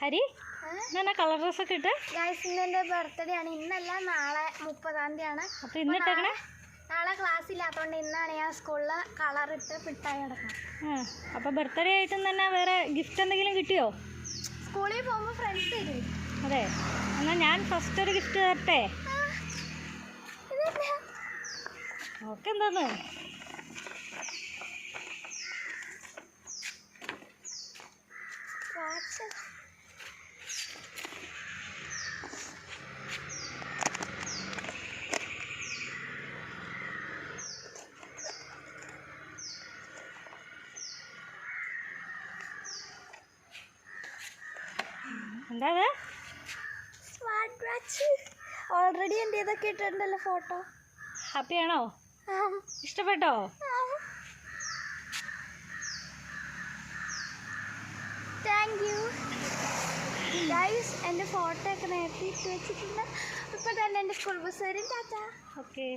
ഹരി എന്നാ കളർ ഡ്രസ്സൊക്കെ ഇട്ട് ഗൈസ് ഇന്നെൻ്റെ ബർത്ത്ഡേ ആണ്. ഇന്നല്ല, നാളെ 30-ാം തീയതിയാണ്. അപ്പോൾ ഇന്നിട്ടേക്കണേ? നാളെ ക്ലാസ് ഇല്ലാത്തതുകൊണ്ട് ഇന്നാണ് ഞാൻ സ്കൂളിൽ കളറിട്ട് ഫിറ്റായി കിടക്കണം. അപ്പോൾ ബർത്ത്ഡേ ആയിട്ടും തന്നെ വേറെ ഗിഫ്റ്റ് എന്തെങ്കിലും കിട്ടിയോ? സ്കൂളിൽ പോകുമ്പോൾ ഫ്രണ്ട്സ് തരും. അതെ, എന്നാൽ ഞാൻ ഫസ്റ്റ് ഒരു ഗിഫ്റ്റ് തരട്ടെ? ഓക്കെ, എന്താന്ന് എന്താ സ്മാർട്ട് വാച്ച്. ഓൾറെഡി എൻ്റെ ഇതൊക്കെ ഇട്ടിട്ടുണ്ടല്ലോ ഫോട്ടോ. ഹാപ്പിയാണോ? ഇഷ്ടപ്പെട്ടോ? Thank you guys. എൻ്റെ ഫോട്ടോ ഒക്കെ നേരത്തെ ഇട്ട് വെച്ചിട്ടുണ്ട്. ഇപ്പോൾ തന്നെ എൻ്റെ സ്കൂൾ ബസ് വരും. ടാറ്റാ. ഓക്കെ.